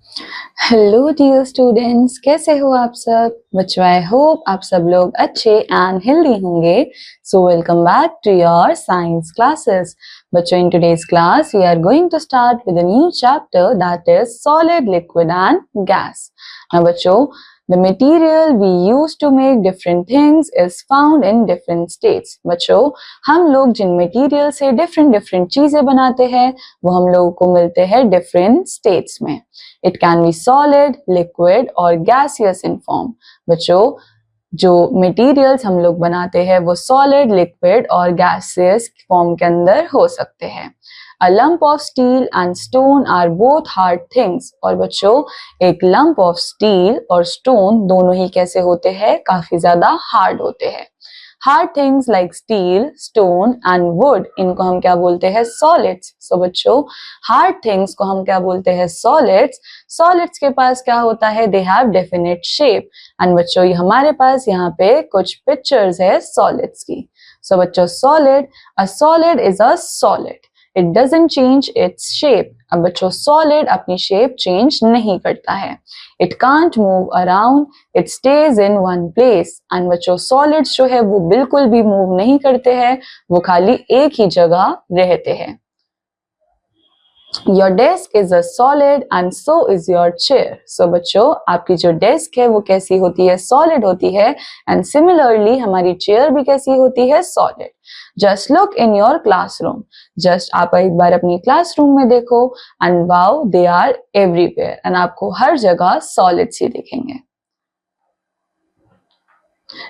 Hello dear students, कैसे हो आप सब बच्चों। आई होप आप सब लोग अच्छे एंड हेल्दी होंगे। So welcome back to your science classes. बच्चों, in today's class we are going to start with a new chapter that is solid, liquid and gas. Now बच्चों, the material we use to make different things is found in different states। बच्चों, हम लोग जिन material से different चीजें बनाते हैं वो हम लोगों को मिलते हैं डिफरेंट स्टेट्स में। It can be solid, liquid और गैसियस इन फॉर्म। बच्चों, जो मटेरियल्स हम लोग बनाते हैं वो सॉलिड, लिक्विड और गैसियस फॉर्म के अंदर हो सकते हैं। A lump of steel and stone are both hard things। और बच्चों, एक lump of steel और stone दोनों ही कैसे होते हैं, काफी ज्यादा हार्ड होते हैं। Hard things like steel, stone and would, इनको हम क्या बोलते हैं, सॉलिड्स। सो बच्चों, हार्ड थिंग्स को हम क्या बोलते हैं, सॉलिड्स। सॉलिड्स के पास क्या होता है, they have definite shape. And बच्चों, ये हमारे पास यहाँ पे कुछ पिक्चर्स है सॉलिड्स की। सो बच्चों, solid, a solid is a solid, it doesn't change its shape. अब बच्चों, सॉलिड अपनी शेप चेंज नहीं करता है। It can't move around, it stage in one place. And बच्चों, सॉलिड्स जो है वो बिल्कुल भी मूव नहीं करते हैं, वो खाली एक ही जगह रहते हैं। Your desk is a solid and so is your chair। So बच्चों, आपकी जो डेस्क है वो कैसी होती है, सॉलिड होती है। एंड सिमिलरली हमारी चेयर भी कैसी होती है, solid. Just look in your classroom, just आप एक बार अपनी क्लासरूम में देखो and wow, they are everywhere. And आपको हर जगह सॉलिड्स ही दिखेंगे।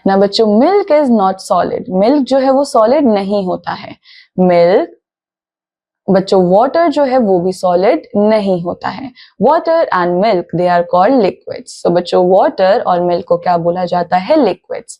ना बच्चों, milk is not solid, milk जो है वो सॉलिड नहीं होता है। मिल्क, बच्चों, वाटर जो है वो भी सॉलिड नहीं होता है। Water and milk they are called liquids. तो बच्चों, वाटर और मिल्क को क्या बोला जाता है, liquids.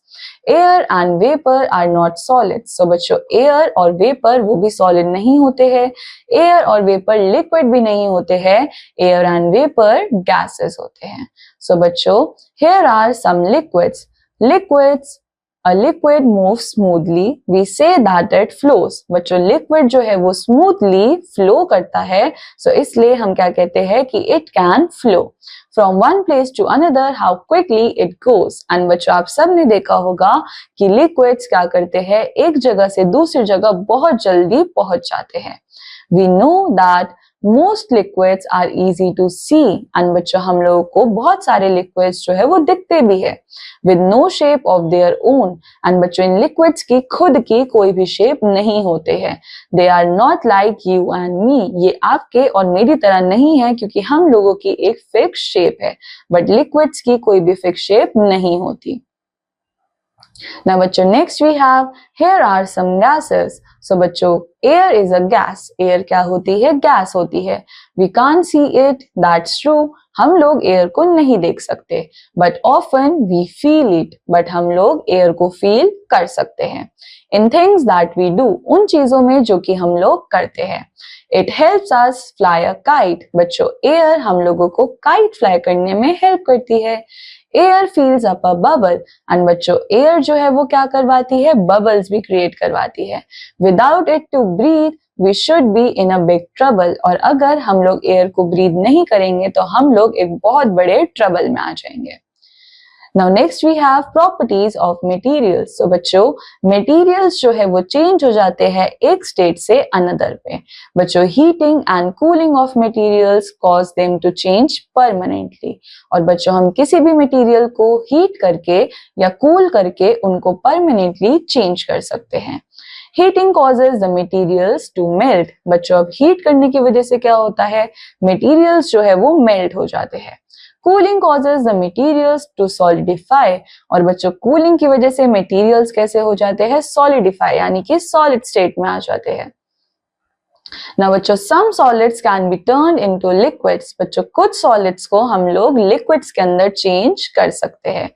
Air and vapour are not solid. So बच्चों, एयर और वेपर वो भी सॉलिड नहीं होते हैं। एयर और वेपर लिक्विड भी नहीं होते हैं। एयर एंड वेपर गैसेस होते हैं। सो बच्चों, here are some liquids. Liquids, A liquid moves smoothly, we say that it flows। बच्चों, लिक्विड जो है वो स्मूथली फ्लो करता है, सो इसलिए हम क्या कहते हैं कि it can flow from one place to another, how quickly it goes. And बच्चों, आप सब ने देखा होगा कि लिक्विड्स क्या करते हैं, एक जगह से दूसरी जगह बहुत जल्दी पहुंच जाते हैं। We know that most liquids are easy to see। And बच्चों, हम लोगों को बहुत सारे लिक्विड्स जो है वो दिखते भी है with no shape of their own। And बच्चों, इन लिक्विड्स की खुद की कोई भी शेप नहीं होते हैं। They are not like you and me। ये आपके और मेरी तरह नहीं है, क्योंकि हम लोगों की एक फिक्स शेप है, बट लिक्विड्स की कोई भी फिक्स शेप नहीं होती। Now बच्चों, next we have, here are some gases। So बच्चों, air is a gas। air क्या होती है, गैस होती है। We can't see it, that's true। हम लोग air को नहीं देख सकते, but often we feel it। but हम लोग air को feel कर सकते हैं। In things that we do, उन चीजों में जो कि हम लोग करते हैं। It helps us fly a kite। बच्चों, air हम लोगों को kite fly करने में help करती है। Air feels up a bubble. And बच्चों, एयर जो है वो क्या करवाती है, बबल्स भी क्रिएट करवाती है। Without it to breathe we should be in a big trouble. और अगर हम लोग एयर को ब्रीथ नहीं करेंगे तो हम लोग एक बहुत बड़े ट्रबल में आ जाएंगे। Now next we have properties of materials। So बच्चों, materials जो है वो चेंज हो जाते हैं एक स्टेट से अनदर पे। बच्चों, heating and cooling of materials cause them to change permanently। और बच्चों, हम किसी भी मटेरियल को हीट करके या कूल करके उनको परमानेंटली चेंज कर सकते हैं। Heating causes the materials to melt। बच्चों, अब हीट करने की वजह से क्या होता है, मटेरियल्स जो है वो मेल्ट हो जाते हैं। Cooling causes the materials to solidify। और बच्चों, कूलिंग की वजह से मटेरियल्स कैसे हो जाते हैं, सॉलिडिफाई, यानी कि सॉलिड स्टेट में आ जाते हैं। Now बच्चों, some solids can be turned into liquids। बच्चों, कुछ solids को हम लोग liquids के अंदर change कर सकते हैं।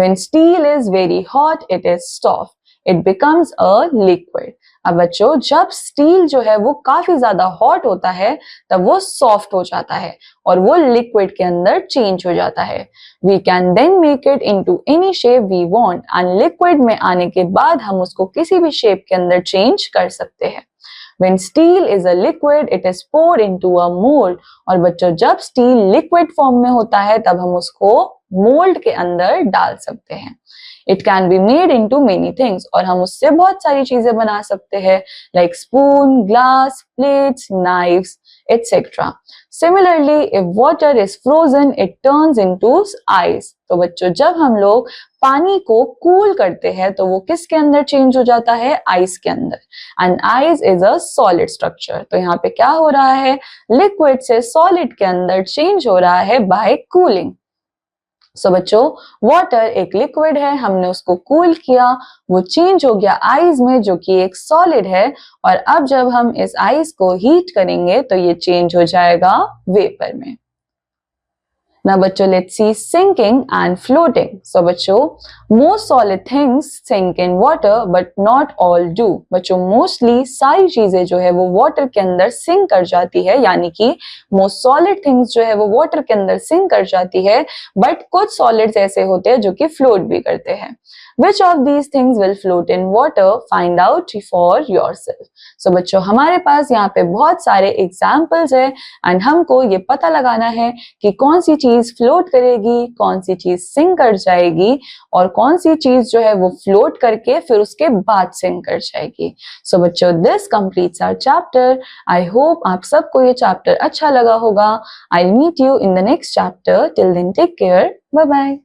When steel is very hot, it is soft, it becomes a liquid। अब बच्चों, जब स्टील जो है वो काफी ज्यादा हॉट होता है तब वो सॉफ्ट हो जाता है और वो लिक्विड के अंदर चेंज हो जाता है। We can then make it into any shape we want. And liquid में आने के बाद हम उसको किसी भी शेप के अंदर चेंज कर सकते हैं। When steel is a liquid, it is poured into a mold. और बच्चों जब स्टील लिक्विड फॉर्म में होता है तब हम उसको मोल्ड के अंदर डाल सकते हैं. It can be made into many things. और हम उससे बहुत सारी चीजें बना सकते हैं like spoon, glass, plates, knives, etc. Similarly, if water is frozen, it turns into ice. तो बच्चों जब हम लोग पानी को कूल करते हैं तो वो किसके अंदर चेंज हो जाता है? आइस के अंदर. And ice is a solid structure. तो यहाँ पे क्या हो रहा है? लिक्विड से सॉलिड के अंदर चेंज हो रहा है बाय कूलिंग. सो बच्चों वाटर एक लिक्विड है, हमने उसको कूल किया, वो चेंज हो गया आइस में जो कि एक सॉलिड है. और अब जब हम इस आइस को हीट करेंगे तो ये चेंज हो जाएगा वेपर में. Now बच्चों let's see sinking and floating. So बच्चों most solid things sink in water but not all do. बच्चों mostly सारी चीजें जो है वो water के अंदर sink कर जाती है, यानी कि most solid things जो है वो water के अंदर sink कर जाती है, but कुछ solids ऐसे होते हैं जो कि float भी करते हैं. Which of these things will float in water? Find out for yourself. So बच्चों हमारे पास यहाँ पे बहुत सारे examples है and हमको ये पता लगाना है कि कौन सी चीज फ्लोट करेगी, कौन सी चीज सिंक कर जाएगी और कौन सी चीज जो है वो फ्लोट करके फिर उसके बाद सिंक कर जाएगी. सो बच्चों this completes our chapter. I hope आप सबको ये चैप्टर अच्छा लगा होगा. I meet you in the next chapter. Till then take care. Bye bye.